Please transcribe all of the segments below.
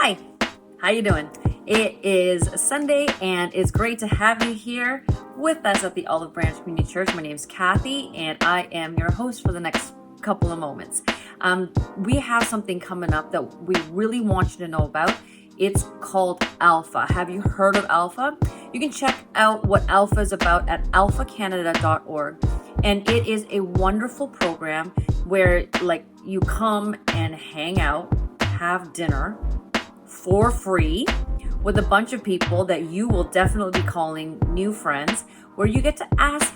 Hi, how you doing? It is Sunday and it's great to have you here with us at the Olive Branch Community Church. My name is Kathy and I am your host for the next couple of moments. We have something coming up that we really want you to know about. It's called Alpha. Have you heard of Alpha? You can check out what Alpha is about at alphacanada.org. And it is a wonderful program where you come and hang out, have dinner for free with a bunch of people that you will definitely be calling new friends, where you get to ask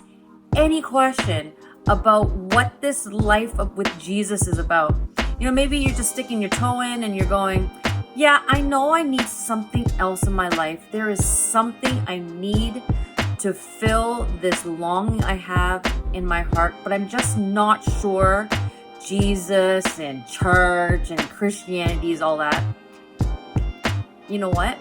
any question about what this life with Jesus is about. You know, maybe you're just sticking your toe in and you're going, yeah, I know I need something else in my life. There is something I need to fill this longing I have in my heart, but I'm just not sure Jesus and church and Christianity is all that. You know what?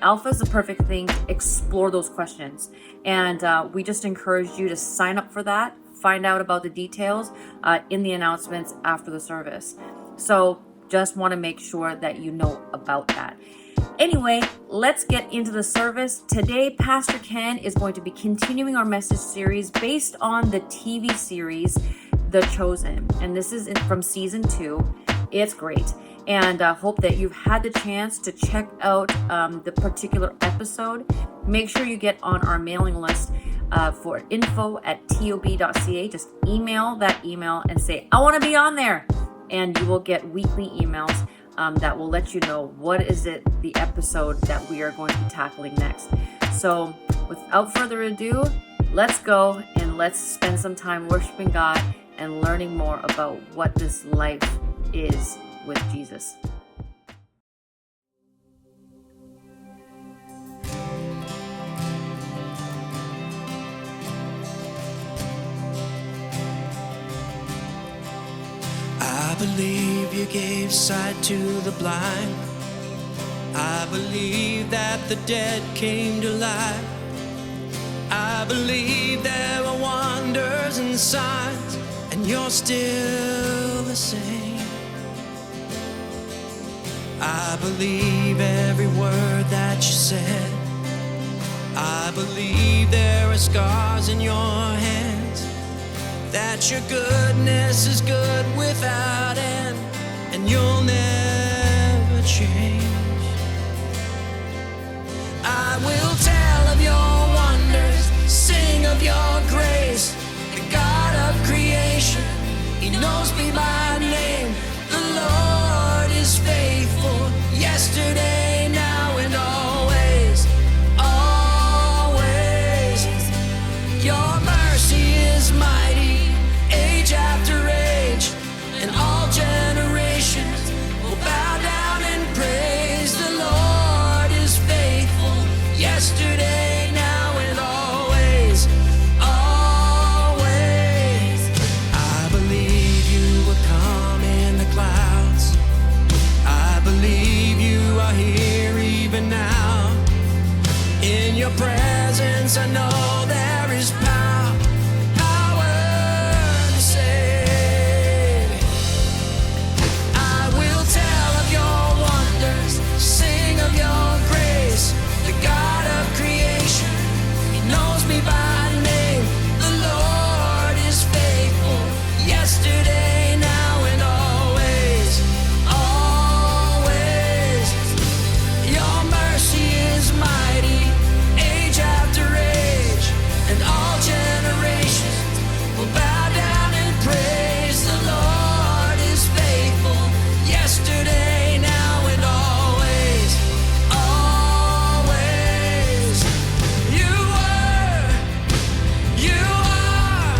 Alpha is the perfect thing to explore those questions. And we just encourage you to sign up for that. Find out about the details in the announcements after the service. So just want to make sure that you know about that. Anyway, let's get into the service. Today, Pastor Ken is going to be continuing our message series based on the TV series, The Chosen. And this is from season 2. It's great. And I hope that you've had the chance to check out the particular episode. Make sure you get on our mailing list for info@tob.ca. Just email that email and say, I want to be on there. And you will get weekly emails that will let you know what is it, the episode that we are going to be tackling next. So without further ado, let's go and let's spend some time worshiping God and learning more about what this life is with Jesus. I believe you gave sight to the blind. I believe that the dead came to life. I believe there were wonders and signs, and you're still the same. I believe every word that you said. I believe there are scars in your hands, that your goodness is good without end, and you'll never change. I will tell of your wonders, sing of your grace, the God of creation, He knows me by name. The Lord is faithful, yesterday, now, and always, always. Your mercy is mighty, age after age, and all generations will bow down and praise. The Lord is faithful, yesterday, now, and always, always. I believe you will come in the clouds. I believe you are here even now. In your presence I know there is power, power to save. I will tell of your wonders, sing of your grace, the God of creation, He knows me by name. The Lord is faithful, yesterday, now, and always, always. Your mercy is mighty, age after age, and all generations will bow down and praise. The Lord is faithful, yesterday, now, and always, always. You were, you are,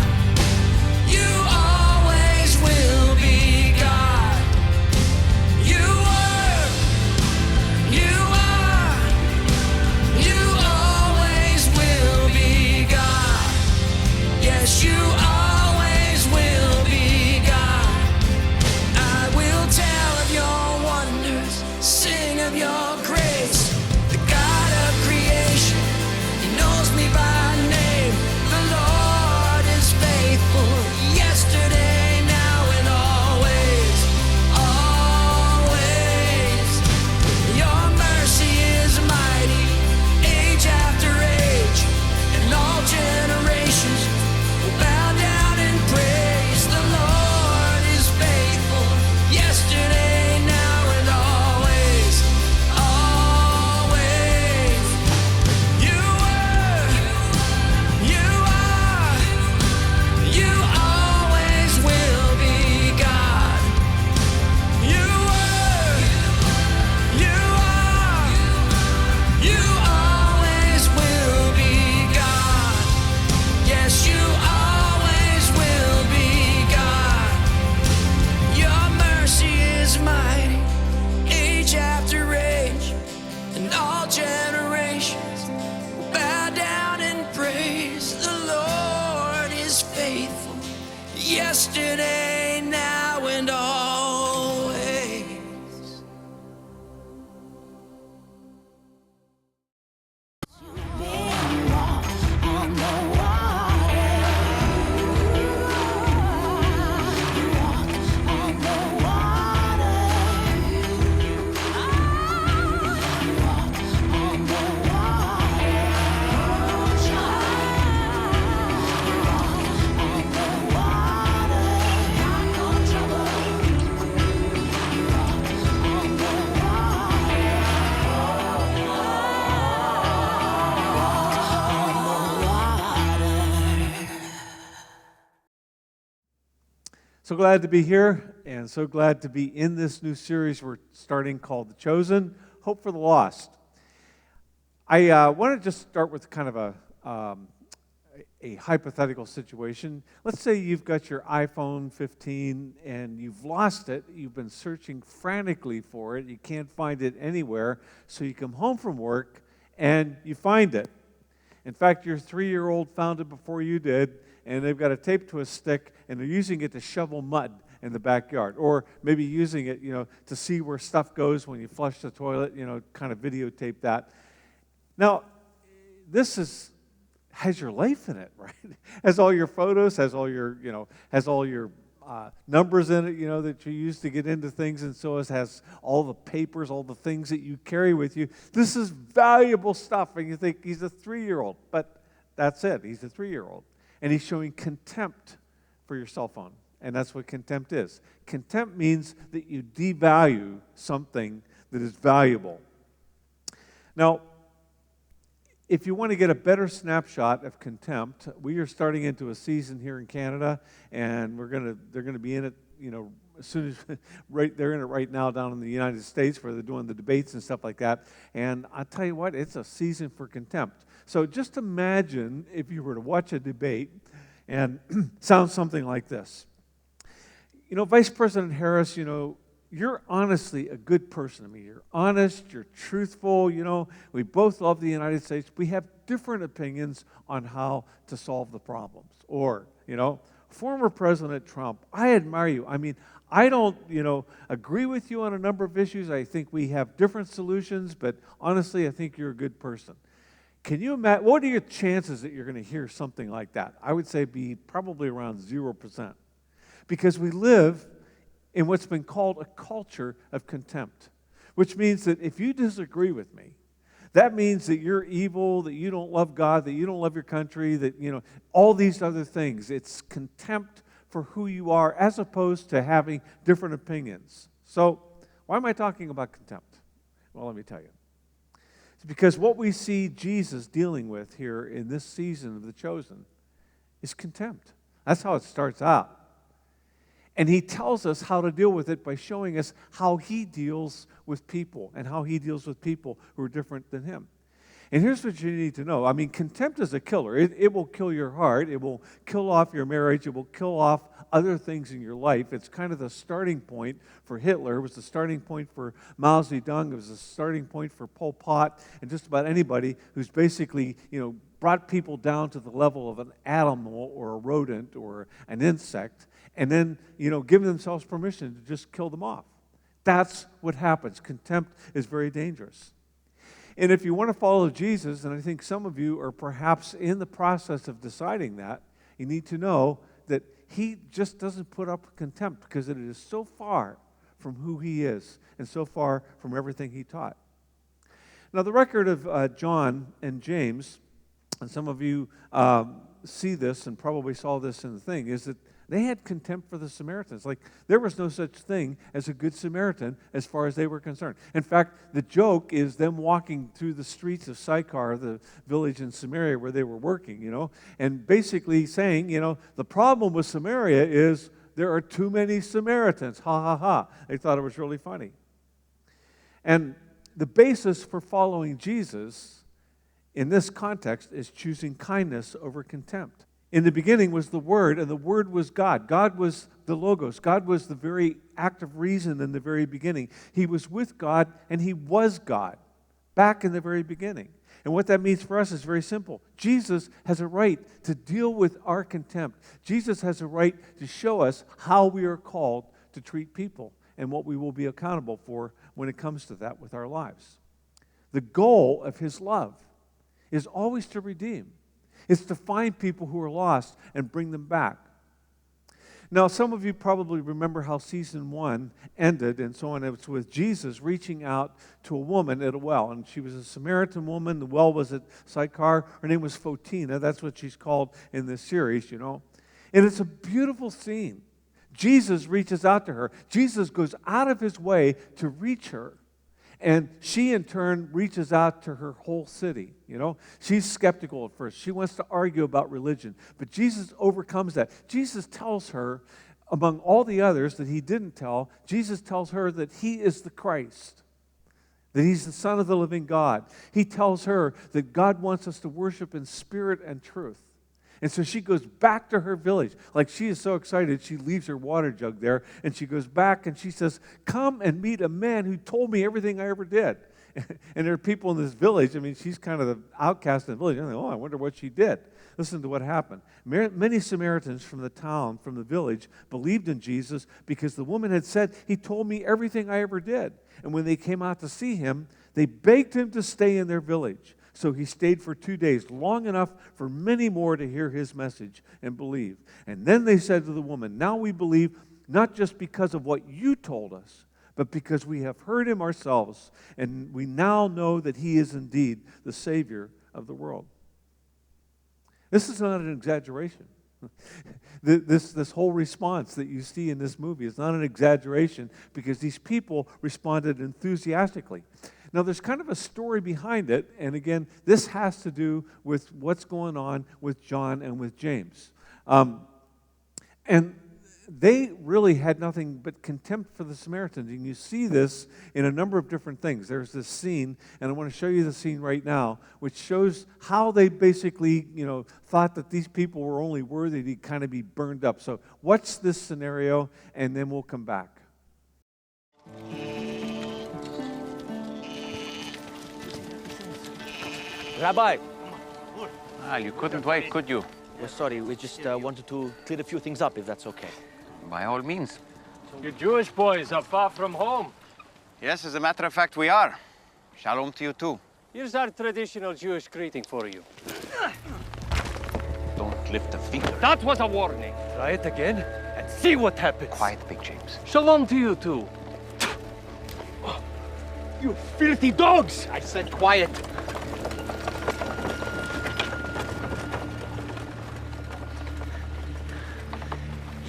you always will be God. You were, you are, you always will be God. Yes, you always will be God. I will tell of your wonders, sing of your grace, the God of creation, He knows me by name. The Lord is faithful, yesterday, now, and always, always. yesterday, now, and always. So glad to be here, and so glad to be in this new series we're starting called The Chosen, Hope for the Lost. I want to just start with kind of a hypothetical situation. Let's say you've got your iPhone 15 and you've lost it. You've been searching frantically for it. You can't find it anywhere, so you come home from work and you find it. In fact, your 3-year-old found it before you did, and they've got it taped to a stick, and they're using it to shovel mud in the backyard, or maybe using it, to see where stuff goes when you flush the toilet, kind of videotape that. Now, this has your life in it, right? Has all your photos, has all your numbers in it, that you use to get into things, and so it has all the papers, all the things that you carry with you. This is valuable stuff, and you think he's a 3-year-old, but that's it. He's a 3-year-old. And he's showing contempt for your cell phone. And that's what contempt is. Contempt means that you devalue something that is valuable. Now, if you want to get a better snapshot of contempt, we are starting into a season here in Canada, and they're gonna be in it, as soon as they're in it right now down in the United States where they're doing the debates and stuff like that. And I'll tell you what, it's a season for contempt. So just imagine if you were to watch a debate and sound something like this. Vice President Harris, you're honestly a good person to me. You're honest, you're truthful, we both love the United States. We have different opinions on how to solve the problems. Or, former President Trump, I admire you. I mean, I don't, agree with you on a number of issues. I think we have different solutions, but honestly, I think you're a good person. Can you imagine, what are your chances that you're going to hear something like that? I would say be probably around 0%. Because we live in what's been called a culture of contempt, which means that if you disagree with me, that means that you're evil, that you don't love God, that you don't love your country, that, all these other things. It's contempt for who you are as opposed to having different opinions. So, why am I talking about contempt? Well, let me tell you. It's because what we see Jesus dealing with here in this season of The Chosen is contempt. That's how it starts out. And he tells us how to deal with it by showing us how he deals with people and how he deals with people who are different than him. And here's what you need to know. I mean, contempt is a killer. It will kill your heart. It will kill off your marriage. It will kill off other things in your life. It's kind of the starting point for Hitler. It was the starting point for Mao Zedong. It was the starting point for Pol Pot and just about anybody who's basically, brought people down to the level of an animal or a rodent or an insect, and then, giving themselves permission to just kill them off. That's what happens. Contempt is very dangerous. And if you want to follow Jesus, and I think some of you are perhaps in the process of deciding that, you need to know that he just doesn't put up with contempt because it is so far from who he is and so far from everything he taught. Now, the record of John and James, and some of you see this and probably saw this in the thing, is that they had contempt for the Samaritans. Like, there was no such thing as a good Samaritan as far as they were concerned. In fact, the joke is them walking through the streets of Sychar, the village in Samaria where they were working, and basically saying, the problem with Samaria is there are too many Samaritans. Ha, ha, ha. They thought it was really funny. And the basis for following Jesus in this context is choosing kindness over contempt. In the beginning was the Word, and the Word was God. God was the Logos. God was the very active reason in the very beginning. He was with God, and He was God back in the very beginning. And what that means for us is very simple. Jesus has a right to deal with our contempt. Jesus has a right to show us how we are called to treat people and what we will be accountable for when it comes to that with our lives. The goal of his love is always to redeem. It's to find people who are lost and bring them back. Now, some of you probably remember how season 1 ended and so on. It was with Jesus reaching out to a woman at a well. And she was a Samaritan woman. The well was at Sychar. Her name was Photina. That's what she's called in this series, you know. And it's a beautiful scene. Jesus reaches out to her. Jesus goes out of his way to reach her. And she, in turn, reaches out to her whole city, you know. She's skeptical at first. She wants to argue about religion. But Jesus overcomes that. Jesus tells her, among all the others that he didn't tell, Jesus tells her that he is the Christ, that he's the Son of the living God. He tells her that God wants us to worship in spirit and truth. And so she goes back to her village. Like, she is so excited, she leaves her water jug there, and she goes back and she says, come and meet a man who told me everything I ever did. And there are people in this village, I mean, she's kind of the outcast in the village. And they, oh, I wonder what she did. Listen to what happened. Many Samaritans from the town, from the village, believed in Jesus because the woman had said, he told me everything I ever did. And when they came out to see him, they begged him to stay in their village. So he stayed for 2 days, long enough for many more to hear his message and believe. And then they said to the woman, now we believe not just because of what you told us, but because we have heard him ourselves, and we now know that he is indeed the Savior of the world. This is not an exaggeration. This whole response that you see in this movie is not an exaggeration because these people responded enthusiastically. Now, there's kind of a story behind it, and again, this has to do with what's going on with John and with James. And they really had nothing but contempt for the Samaritans, and you see this in a number of different things. There's this scene, and I want to show you the scene right now, which shows how they basically, thought that these people were only worthy to kind of be burned up. So watch this scenario, and then we'll come back. Rabbi! You couldn't wait, could you? We're sorry, we just wanted to clear a few things up, if that's okay. By all means. You Jewish boys are far from home. Yes, as a matter of fact, we are. Shalom to you too. Here's our traditional Jewish greeting for you. Don't lift a finger. That was a warning. Try it again, and see what happens. Quiet, Big James. Shalom to you too. You filthy dogs! I said quiet.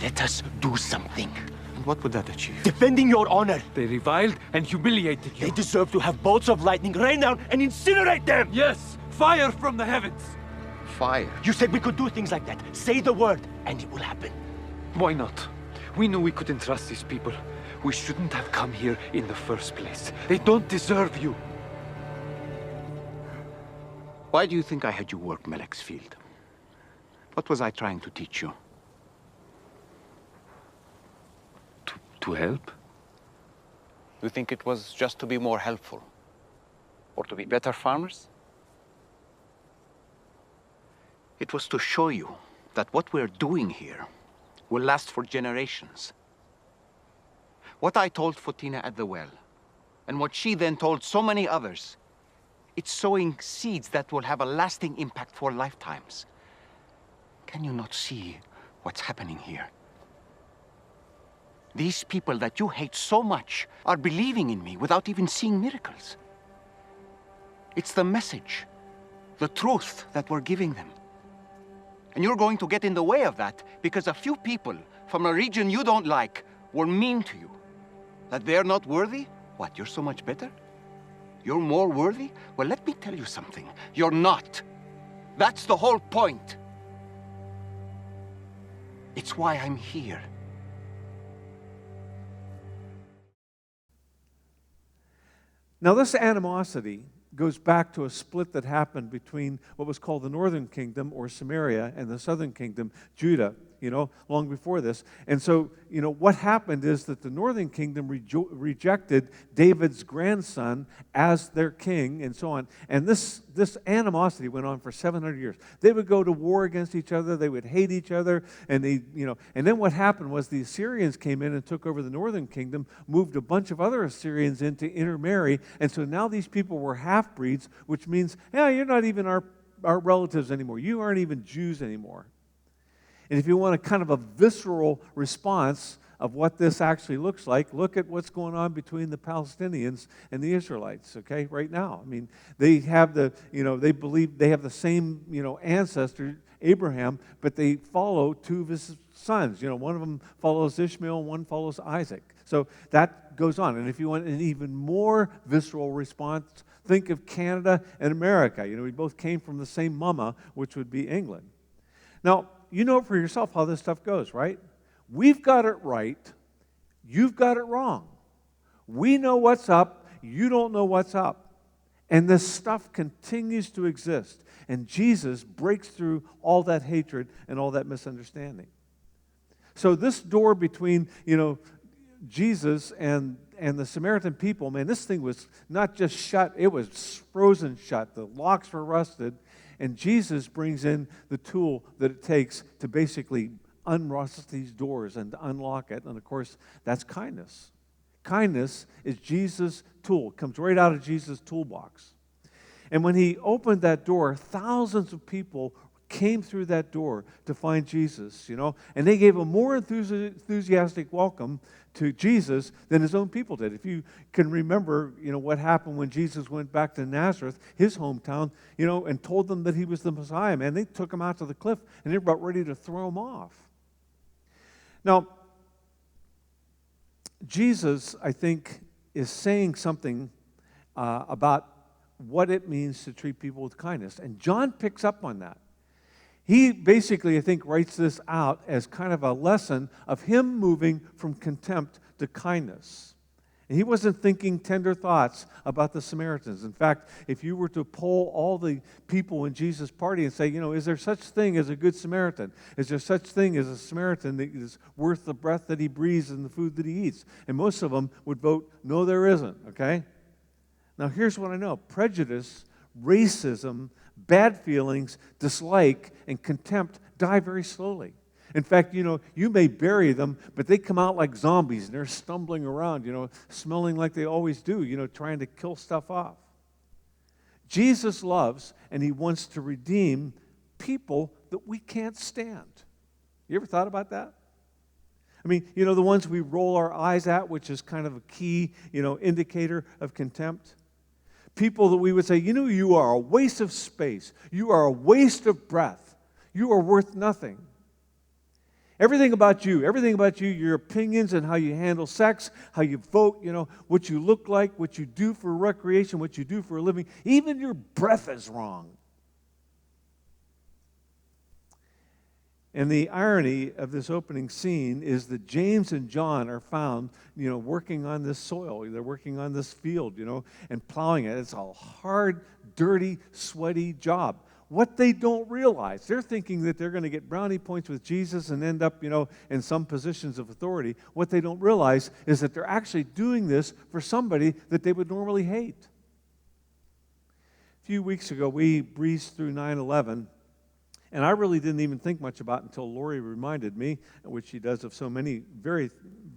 Let us do something. And what would that achieve? Defending your honor. They reviled and humiliated you. They deserve to have bolts of lightning rain down and incinerate them! Yes, fire from the heavens. Fire. You said we could do things like that. Say the word, and it will happen. Why not? We knew we couldn't trust these people. We shouldn't have come here in the first place. They don't deserve you. Why do you think I had you work Melek's field? What was I trying to teach you? To help? You think it was just to be more helpful? Or to be better farmers? It was to show you that what we're doing here will last for generations. What I told Photina at the well, and what she then told so many others, it's sowing seeds that will have a lasting impact for lifetimes. Can you not see what's happening here? These people that you hate so much are believing in me without even seeing miracles. It's the message, the truth that we're giving them. And you're going to get in the way of that because a few people from a region you don't like were mean to you. That they're not worthy? What, you're so much better? You're more worthy? Well, let me tell you something. You're not. That's the whole point. It's why I'm here. Now, this animosity goes back to a split that happened between what was called the northern kingdom, or Samaria, and the southern kingdom, Judah. long before this. And so, what happened is that the northern kingdom rejected David's grandson as their king and so on. And this animosity went on for 700 years. They would go to war against each other. They would hate each other. And and then what happened was the Assyrians came in and took over the northern kingdom, moved a bunch of other Assyrians in to intermarry. And so now these people were half-breeds, which means, you're not even our relatives anymore. You aren't even Jews anymore. And if you want a kind of a visceral response of what this actually looks like, look at what's going on between the Palestinians and the Israelites, okay, right now. I mean, they have they believe they have the same, ancestor, Abraham, but they follow two of his sons. One of them follows Ishmael, one follows Isaac. So that goes on. And if you want an even more visceral response, think of Canada and America. We both came from the same mama, which would be England. Now, you know for yourself how this stuff goes, right? We've got it right. You've got it wrong. We know what's up. You don't know what's up. And this stuff continues to exist. And Jesus breaks through all that hatred and all that misunderstanding. So this door between, Jesus and the Samaritan people, man, this thing was not just shut, it was frozen shut. The locks were rusted. And Jesus brings in the tool that it takes to basically unrust these doors and to unlock it. And of course, that's kindness. Kindness is Jesus' tool. It comes right out of Jesus' toolbox. And when he opened that door, thousands of people came through that door to find Jesus, and they gave a more enthusiastic welcome to Jesus than his own people did. If you can remember, what happened when Jesus went back to Nazareth, his hometown, and told them that he was the Messiah, man, they took him out to the cliff and they were about ready to throw him off. Now, Jesus, I think, is saying something about what it means to treat people with kindness, and John picks up on that. He basically, I think, writes this out as kind of a lesson of him moving from contempt to kindness. And he wasn't thinking tender thoughts about the Samaritans. In fact, if you were to poll all the people in Jesus' party and say, is there such thing as a good Samaritan? Is there such thing as a Samaritan that is worth the breath that he breathes and the food that he eats? And most of them would vote, no, there isn't, okay? Now, here's what I know. Prejudice, racism, bad feelings, dislike, and contempt die very slowly. In fact, you may bury them, but they come out like zombies, and they're stumbling around, smelling like they always do, trying to kill stuff off. Jesus loves, and he wants to redeem people that we can't stand. You ever thought about that? I mean, the ones we roll our eyes at, which is kind of a key, indicator of contempt. People that we would say, you are a waste of space. You are a waste of breath. You are worth nothing. Everything about you, your opinions and how you handle sex, how you vote, what you look like, what you do for recreation, what you do for a living, even your breath is wrong. And the irony of this opening scene is that James and John are found, working on this soil. They're working on this field, and plowing it. It's a hard, dirty, sweaty job. What they don't realize, they're thinking that they're going to get brownie points with Jesus and end up, in some positions of authority. What they don't realize is that they're actually doing this for somebody that they would normally hate. A few weeks ago, we breezed through 9/11. And I really didn't even think much about it until Lori reminded me, which she does of so many, very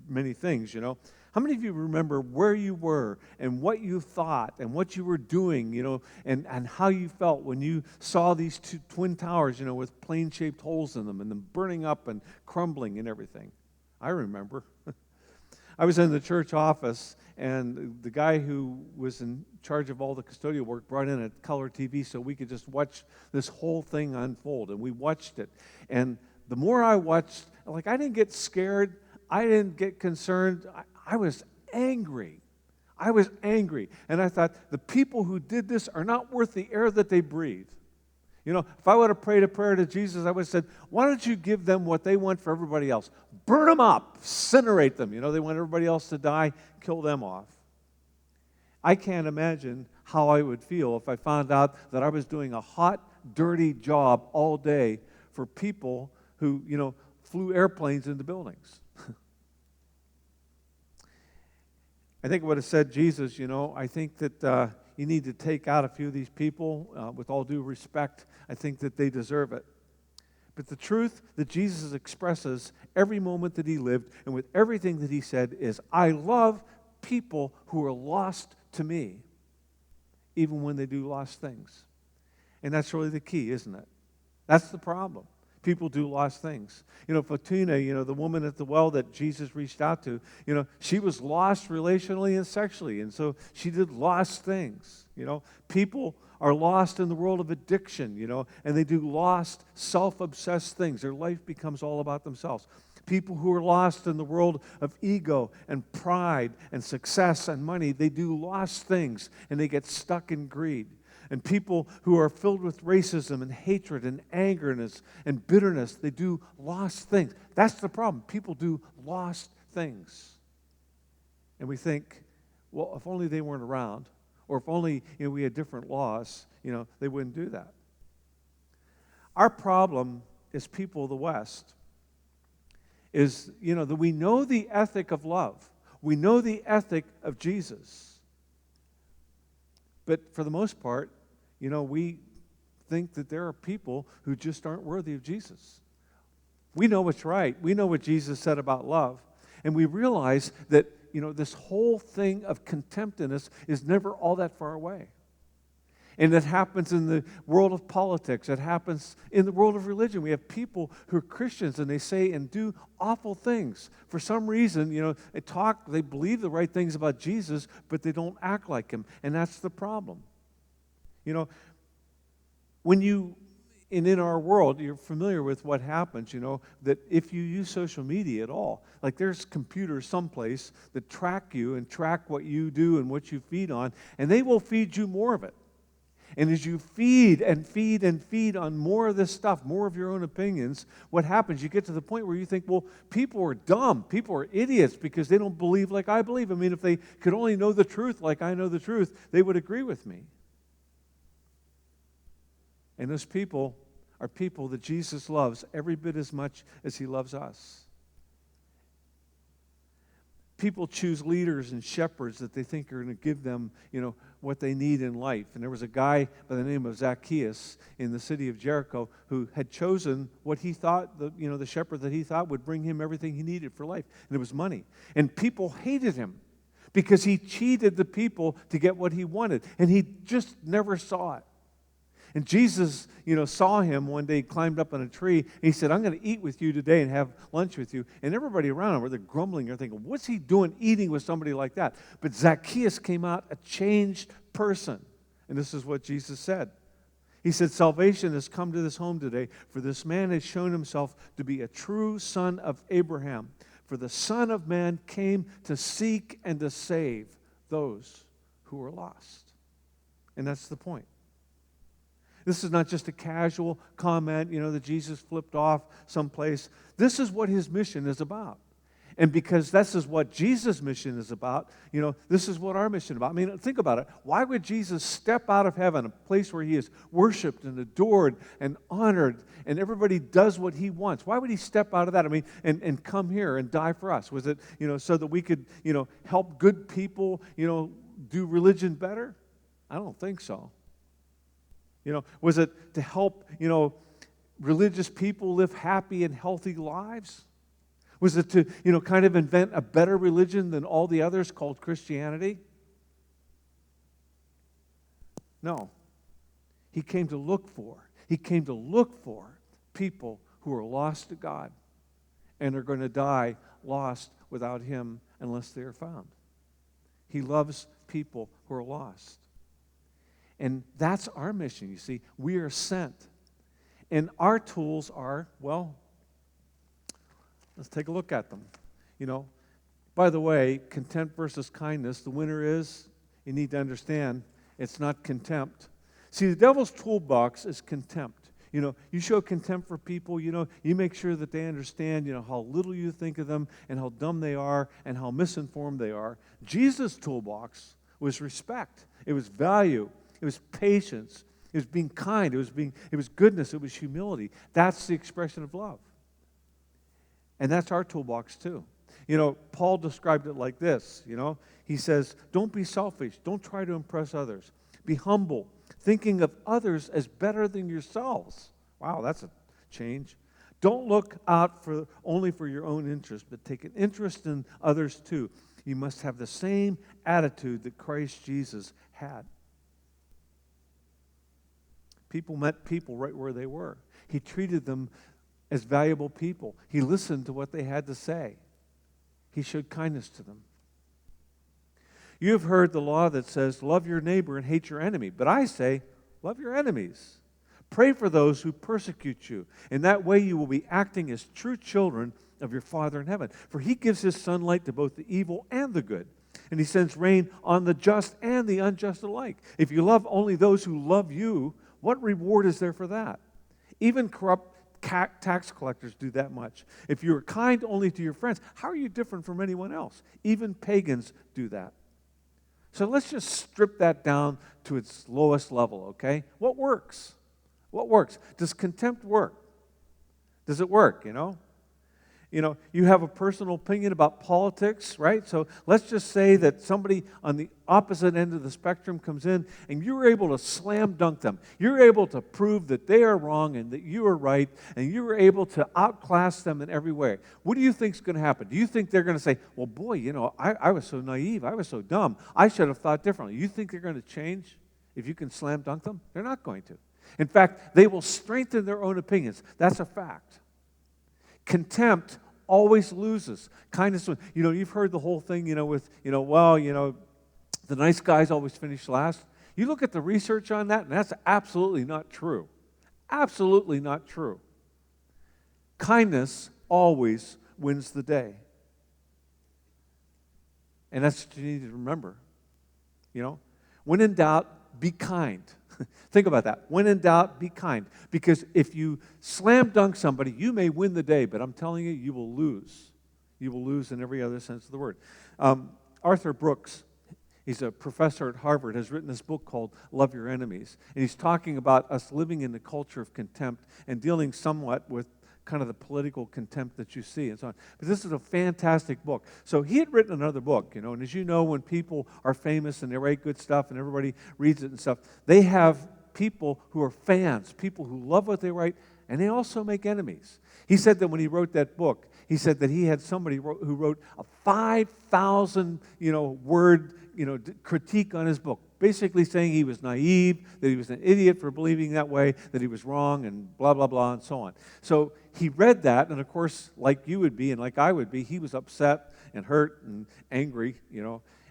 many things, How many of you remember where you were and what you thought and what you were doing, and how you felt when you saw these two twin towers, with plane-shaped holes in them and them burning up and crumbling and everything? I remember. I was in the church office, and the guy who was in charge of all the custodial work brought in a color TV so we could just watch this whole thing unfold, and we watched it. And the more I watched, I didn't get scared, I didn't get concerned, I was angry. I was angry, and I thought, the people who did this are not worth the air that they breathe. If I would have prayed a prayer to Jesus, I would have said, why don't you give them what they want for everybody else? Burn them up, incinerate them. They want everybody else to die, kill them off. I can't imagine how I would feel if I found out that I was doing a hot, dirty job all day for people who, flew airplanes into buildings. I think what it said, Jesus, I think that you need to take out a few of these people. With all due respect, I think that they deserve it. But the truth that Jesus expresses every moment that he lived and with everything that he said is, I love people who are lost to me, even when they do lost things. And that's really the key, isn't it? That's the problem. People do lost things. Fatina, the woman at the well that Jesus reached out to, she was lost relationally and sexually, and so she did lost things. People are lost in the world of addiction, and they do lost, self-obsessed things. Their life becomes all about themselves. People who are lost in the world of ego and pride and success and money, they do lost things, and they get stuck in greed. And people who are filled with racism and hatred and anger and bitterness, they do lost things. That's the problem. People do lost things. And we think, well, if only they weren't around, or if only we had different laws, they wouldn't do that. Our problem as people of the West is, that we know the ethic of love. We know the ethic of Jesus. But for the most part, we think that there are people who just aren't worthy of Jesus. We know what's right. We know what Jesus said about love. And we realize that, this whole thing of contempt in us is never all that far away. And it happens in the world of politics. It happens in the world of religion. We have people who are Christians and they say and do awful things. For some reason, they believe the right things about Jesus, but they don't act like him. And that's the problem. In our world, you're familiar with what happens, that if you use social media at all, like there's computers someplace that track you and track what you do and what you feed on, and they will feed you more of it. And as you feed and feed and feed on more of this stuff, more of your own opinions, what happens? You get to the point where you think, well, people are dumb. People are idiots because they don't believe like I believe. I mean, if they could only know the truth like I know the truth, they would agree with me. And those people are people that Jesus loves every bit as much as he loves us. People choose leaders and shepherds that they think are going to give them, what they need in life. And there was a guy by the name of Zacchaeus in the city of Jericho who had chosen what he thought, the shepherd that he thought would bring him everything he needed for life. And it was money. And people hated him because he cheated the people to get what he wanted. And he just never saw it. And Jesus, saw him one day, climbed up on a tree, and he said, I'm going to eat with you today and have lunch with you. And everybody around him, they're grumbling, they're thinking, what's he doing eating with somebody like that? But Zacchaeus came out a changed person. And this is what Jesus said. He said, salvation has come to this home today, for this man has shown himself to be a true son of Abraham. For the Son of Man came to seek and to save those who were lost. And that's the point. This is not just a casual comment, that Jesus flipped off someplace. This is what his mission is about. And because this is what Jesus' mission is about, this is what our mission is about. I mean, think about it. Why would Jesus step out of heaven, a place where he is worshiped and adored and honored, and everybody does what he wants? Why would he step out of that? I mean, and come here and die for us? Was it, so that we could, help good people, do religion better? I don't think so. Was it to help, religious people live happy and healthy lives? Was it to, kind of invent a better religion than all the others called Christianity? No. He came to look for people who are lost to God and are going to die lost without him unless they are found. He loves people who are lost. And that's our mission, you see. We are sent. And our tools are, well, let's take a look at them. By the way, contempt versus kindness, the winner is, you need to understand, it's not contempt. See, the devil's toolbox is contempt. You show contempt for people, you make sure that they understand, how little you think of them and how dumb they are and how misinformed they are. Jesus' toolbox was respect. It was value. It was patience. It was being kind. It was goodness. It was humility. That's the expression of love. And that's our toolbox too. You know, Paul described it like this, you know. He says, don't be selfish. Don't try to impress others. Be humble, thinking of others as better than yourselves. Wow, that's a change. Don't look out only for your own interest, but take an interest in others too. You must have the same attitude that Christ Jesus had. People met people right where they were. He treated them as valuable people. He listened to what they had to say. He showed kindness to them. You have heard the law that says, love your neighbor and hate your enemy. But I say, love your enemies. Pray for those who persecute you. In that way you will be acting as true children of your Father in heaven. For he gives his sunlight to both the evil and the good. And he sends rain on the just and the unjust alike. If you love only those who love you, what reward is there for that? Even corrupt tax collectors do that much. If you are kind only to your friends, how are you different from anyone else? Even pagans do that. So let's just strip that down to its lowest level, okay? What works? What works? Does contempt work? Does it work, you know? You have a personal opinion about politics, right? So let's just say that somebody on the opposite end of the spectrum comes in and you're able to slam dunk them. You're able to prove that they are wrong and that you are right, and you're able to outclass them in every way. What do you think is going to happen? Do you think they're going to say, well, boy, I was so naive. I was so dumb. I should have thought differently. You think they're going to change if you can slam dunk them? They're not going to. In fact, they will strengthen their own opinions. That's a fact. Contempt always loses. Kindness, you've heard the whole thing, with, the nice guys always finish last. You look at the research on that, and that's absolutely not true. Absolutely not true. Kindness always wins the day. And that's what you need to remember. When in doubt, be kind. Think about that. When in doubt, be kind. Because if you slam dunk somebody, you may win the day, but I'm telling you, you will lose. You will lose in every other sense of the word. Arthur Brooks, he's a professor at Harvard, has written this book called Love Your Enemies. And he's talking about us living in the culture of contempt and dealing somewhat with kind of the political contempt that you see and so on. But this is a fantastic book. So he had written another book, and as you know, when people are famous and they write good stuff and everybody reads it and stuff, they have people who are fans, people who love what they write, and they also make enemies. He said that when he wrote that book, he said that he had somebody who wrote a 5,000, word, critique on his book, basically saying he was naive, that he was an idiot for believing that way, that he was wrong, and blah, blah, blah, and so on. So he read that, and of course, like you would be and like I would be, he was upset and hurt and angry,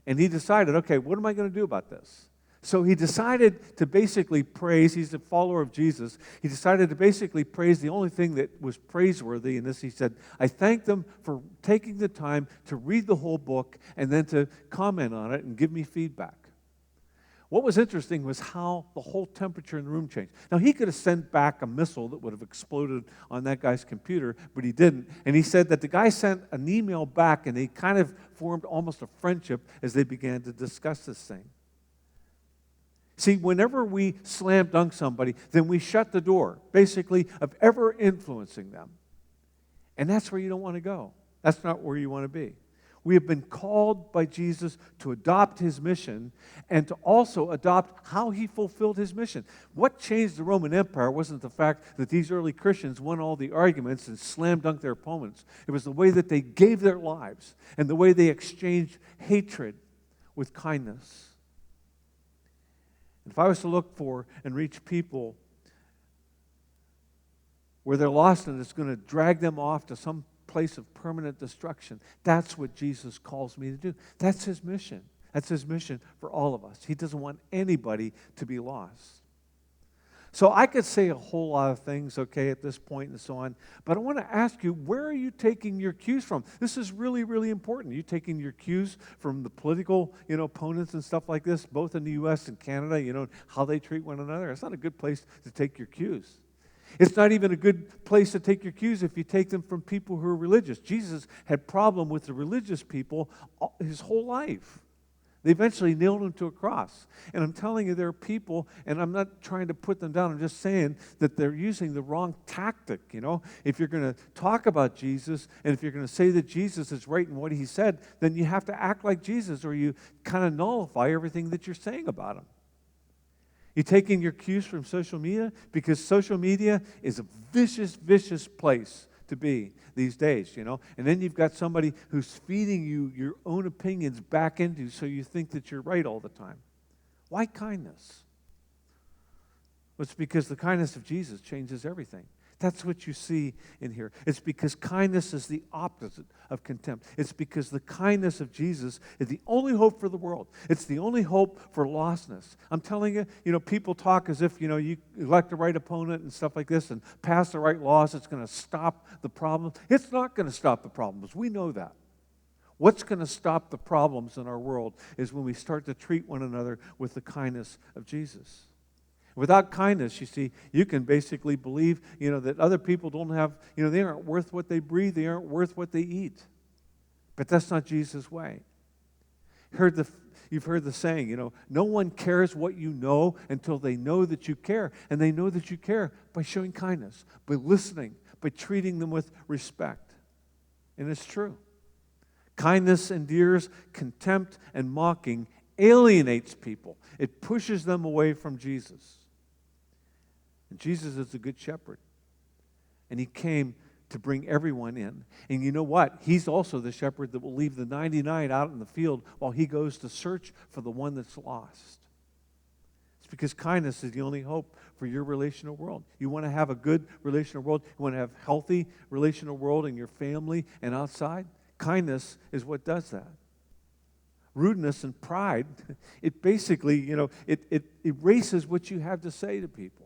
and he decided, okay, what am I going to do about this? So he decided to basically praise, he's a follower of Jesus, he decided to basically praise the only thing that was praiseworthy in this. He said, I thank them for taking the time to read the whole book and then to comment on it and give me feedback. What was interesting was how the whole temperature in the room changed. Now, he could have sent back a missile that would have exploded on that guy's computer, but he didn't. And he said that the guy sent an email back, and they kind of formed almost a friendship as they began to discuss this thing. See, whenever we slam dunk somebody, then we shut the door, basically, of ever influencing them. And that's where you don't want to go. That's not where you want to be. We have been called by Jesus to adopt his mission and to also adopt how he fulfilled his mission. What changed the Roman Empire wasn't the fact that these early Christians won all the arguments and slam dunked their opponents. It was the way that they gave their lives and the way they exchanged hatred with kindness. And if I was to look for and reach people where they're lost and it's going to drag them off to some place of permanent destruction, that's what Jesus calls me to do. That's his mission. That's his mission for all of us. He doesn't want anybody to be lost. So I could say a whole lot of things, okay, at this point and so on, but I want to ask you, where are you taking your cues from? This is really, really important. Are you taking your cues from the political, opponents and stuff like this, both in the U.S. and Canada, how they treat one another? It's not a good place to take your cues. It's not even a good place to take your cues if you take them from people who are religious. Jesus had problem with the religious people his whole life. They eventually nailed him to a cross. And I'm telling you, there are people, and I'm not trying to put them down, I'm just saying that they're using the wrong tactic, you know. If you're going to talk about Jesus, and if you're going to say that Jesus is right in what he said, then you have to act like Jesus, or you kind of nullify everything that you're saying about him. You're taking your cues from social media, because social media is a vicious, vicious place to be these days, you know. And then you've got somebody who's feeding you your own opinions back into, so you think that you're right all the time. Why kindness? Well, it's because the kindness of Jesus changes everything. That's what you see in here. It's because kindness is the opposite of contempt. It's because the kindness of Jesus is the only hope for the world. It's the only hope for lostness. I'm telling you, you know, people talk as if, you know, you elect the right opponent and stuff like this and pass the right laws, it's going to stop the problem. It's not going to stop the problems. We know that. What's going to stop the problems in our world is when we start to treat one another with the kindness of Jesus. Without kindness, you see, you can basically believe, you know, that other people don't have, you know, they aren't worth what they breathe, they aren't worth what they eat. But that's not Jesus' way. You've heard the saying, you know, no one cares what you know until they know that you care. And they know that you care by showing kindness, by listening, by treating them with respect. And it's true. Kindness endears, contempt and mocking alienates people. It pushes them away from Jesus. And Jesus is a good shepherd. And he came to bring everyone in. And you know what? He's also the shepherd that will leave the 99 out in the field while he goes to search for the one that's lost. It's because kindness is the only hope for your relational world. You want to have a good relational world? You want to have a healthy relational world in your family and outside? Kindness is what does that. Rudeness and pride, it basically, you know, it erases what you have to say to people.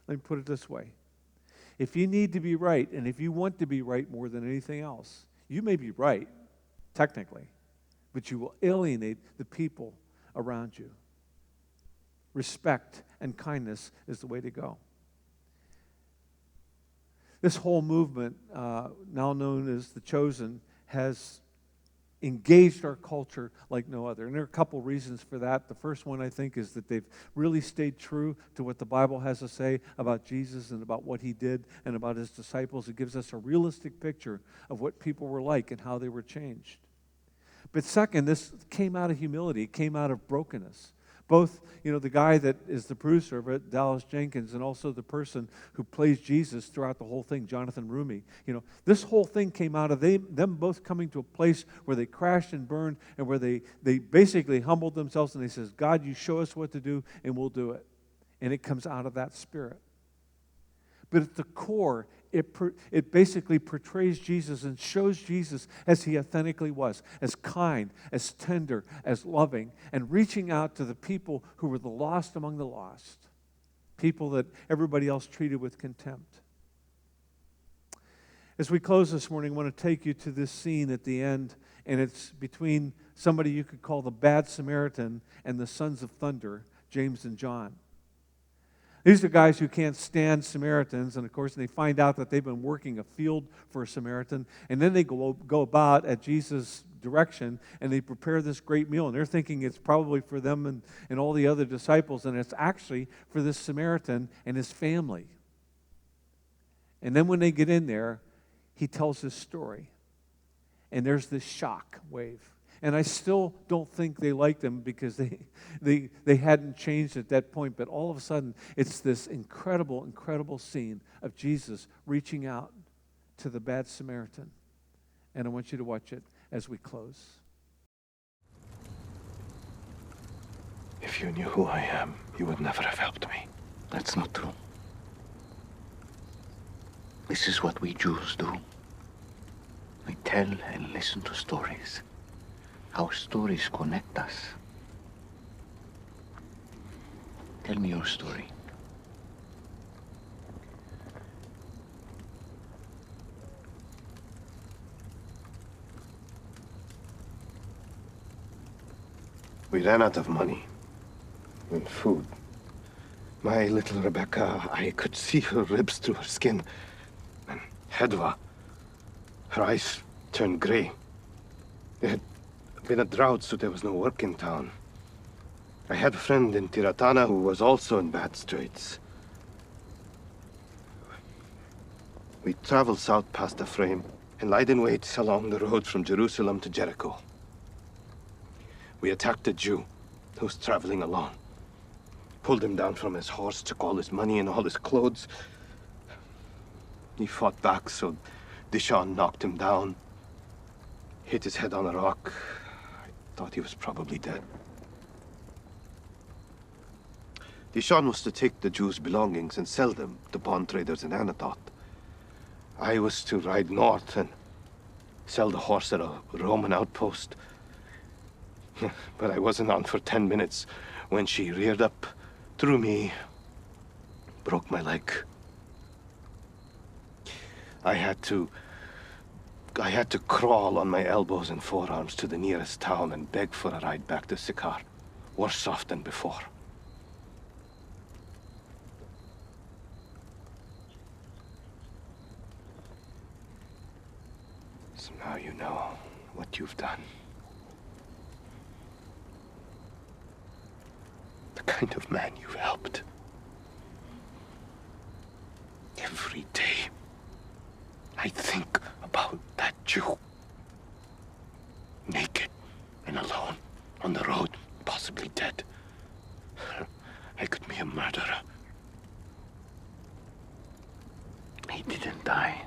Let me put it this way. If you need to be right, and if you want to be right more than anything else, you may be right, technically, but you will alienate the people around you. Respect and kindness is the way to go. This whole movement, now known as The Chosen, has engaged our culture like no other. And there are a couple reasons for that. The first one, I think, is that they've really stayed true to what the Bible has to say about Jesus and about what he did and about his disciples. It gives us a realistic picture of what people were like and how they were changed. But second, this came out of humility. It came out of brokenness. Both, you know, the guy that is the producer of it, Dallas Jenkins, and also the person who plays Jesus throughout the whole thing, Jonathan Rumi. You know, this whole thing came out of them both coming to a place where they crashed and burned and where they basically humbled themselves and they says, God, you show us what to do and we'll do it. And it comes out of that spirit. But at the core, it basically portrays Jesus and shows Jesus as he authentically was, as kind, as tender, as loving, and reaching out to the people who were the lost among the lost, people that everybody else treated with contempt. As we close this morning, I want to take you to this scene at the end, and it's between somebody you could call the Bad Samaritan and the Sons of Thunder, James and John. These are guys who can't stand Samaritans, and of course they find out that they've been working a field for a Samaritan, and then they go about at Jesus' direction, and they prepare this great meal, and they're thinking it's probably for them and all the other disciples, and it's actually for this Samaritan and his family. And then when they get in there, he tells his story, and there's this shock wave. And I still don't think they liked him because they hadn't changed at that point. But all of a sudden, it's this incredible, incredible scene of Jesus reaching out to the Bad Samaritan. And I want you to watch it as we close. If you knew who I am, you would never have helped me. That's not true. This is what we Jews do. We tell and listen to stories. Our stories connect us. Tell me your story. We ran out of money and food. My little Rebecca, I could see her ribs through her skin. And Hedva, her eyes turned gray. They had been a drought, so there was no work in town. I had a friend in Tiratana who was also in bad straits. We traveled south past Ephraim and lied in wait along the road from Jerusalem to Jericho. We attacked a Jew who was traveling alone. Pulled him down from his horse, took all his money and all his clothes. He fought back, so Dishon knocked him down. Hit his head on a rock. I thought he was probably dead. Dishon was to take the Jews' belongings and sell them to pawn traders in Anatoth. I was to ride north and sell the horse at a Roman outpost. But I wasn't on for 10 minutes when she reared up, threw me, broke my leg. I had to crawl on my elbows and forearms to the nearest town and beg for a ride back to Sychar, worse off than before. So now you know what you've done. The kind of man you've helped. Every day, I think about that Jew. Naked and alone on the road, possibly dead. I could be a murderer. He didn't die.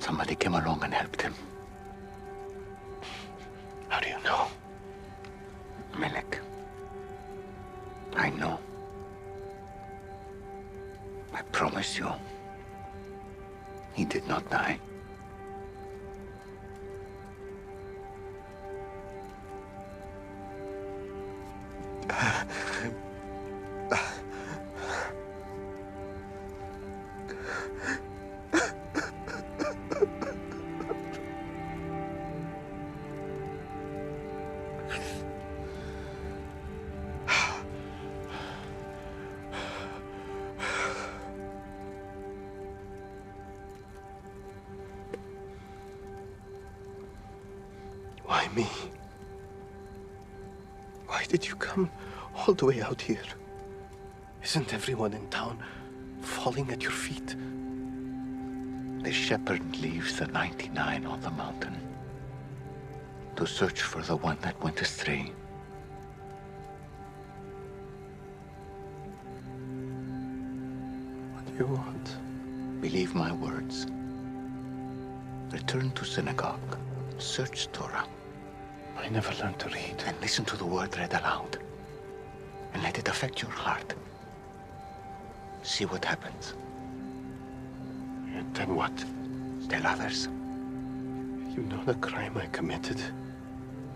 Somebody came along and helped him. How do you know? Melek. I know. I promise you, he did not die. Why me? Why did you come all the way out here? Isn't everyone in town falling at your feet? The shepherd leaves the 99 on the mountain to search for the one that went astray. What do you want? Believe my words. Return to synagogue. Search Torah. I never learned to read. And listen to the word read aloud. And let it affect your heart. See what happens. And then what? Tell others. You know the crime I committed?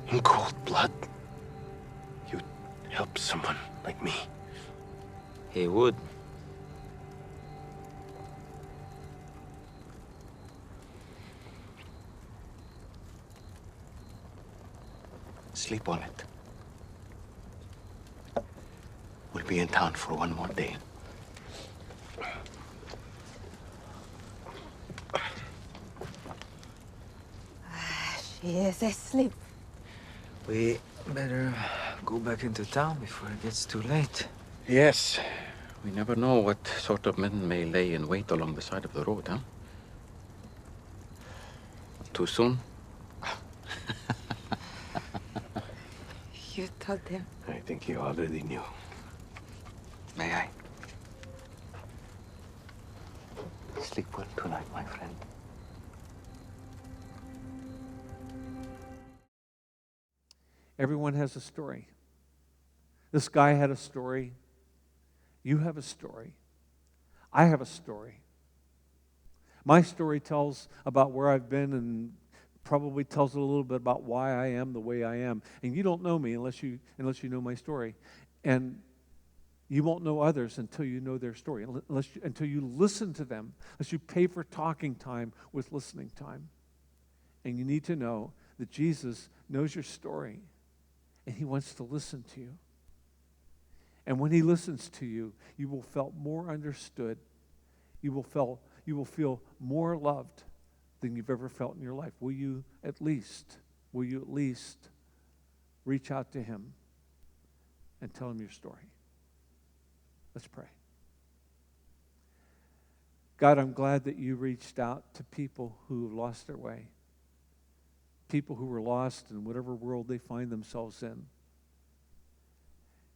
In cold blood? You'd help someone like me? He would. Sleep on it. We'll be in town for one more day. She is asleep. We better go back into town before it gets too late. Yes. We never know what sort of men may lay in wait along the side of the road, huh? Too soon? You told him. I think he already knew. May I? Sleep well tonight, my friend. Everyone has a story. This guy had a story. You have a story. I have a story. My story tells about where I've been and probably tells a little bit about why I am the way I am. And you don't know me unless you know my story. And you won't know others until you know their story, until you listen to them, unless you pay for talking time with listening time. And you need to know that Jesus knows your story, and he wants to listen to you. And when he listens to you, you will feel more understood. You will feel more loved than you've ever felt in your life. Will you at least reach out to him and tell him your story? Let's pray. God, I'm glad that you reached out to people who lost their way, people who were lost in whatever world they find themselves in.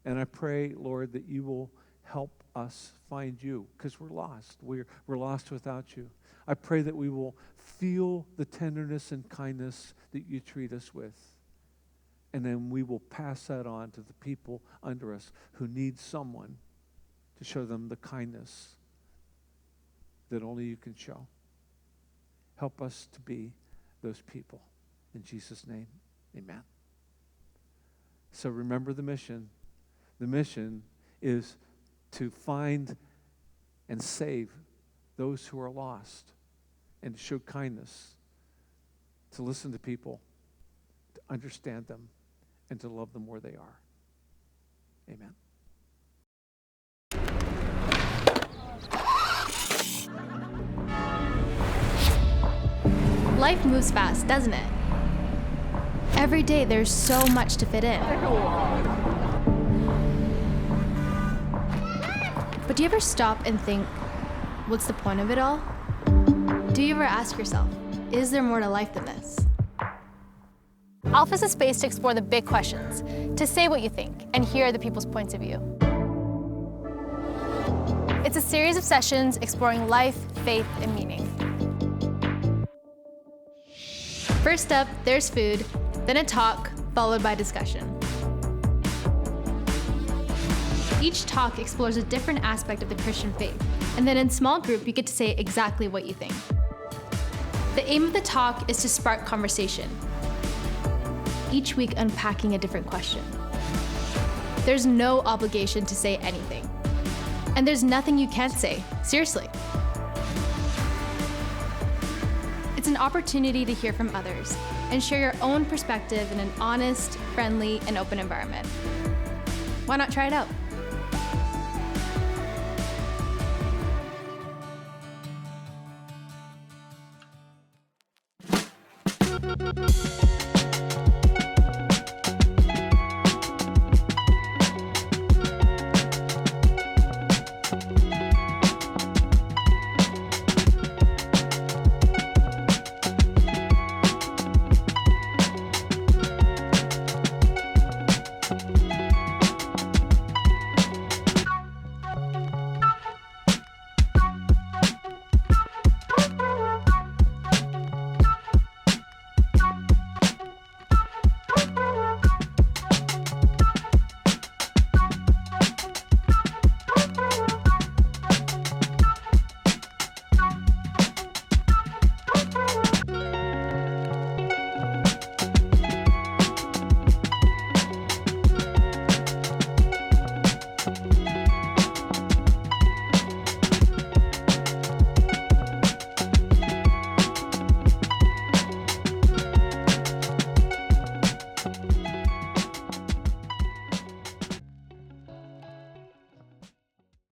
And I pray, Lord, that you will help us find you, because we're lost. We're lost without you. I pray that we will feel the tenderness and kindness that you treat us with. And then we will pass that on to the people under us who need someone to show them the kindness that only you can show. Help us to be those people. In Jesus' name, amen. So remember the mission. The mission is to find and save those who are lost, and to show kindness, to listen to people, to understand them, and to love them where they are. Amen. Life moves fast, doesn't it? Every day there's so much to fit in. But do you ever stop and think, what's the point of it all? Do you ever ask yourself, is there more to life than this? ALF is a space to explore the big questions, to say what you think, and hear other people's points of view. It's a series of sessions exploring life, faith, and meaning. First up, there's food, then a talk, followed by discussion. Each talk explores a different aspect of the Christian faith, and then in small group, you get to say exactly what you think. The aim of the talk is to spark conversation, each week unpacking a different question. There's no obligation to say anything, and there's nothing you can't say, seriously. It's an opportunity to hear from others and share your own perspective in an honest, friendly, and open environment. Why not try it out?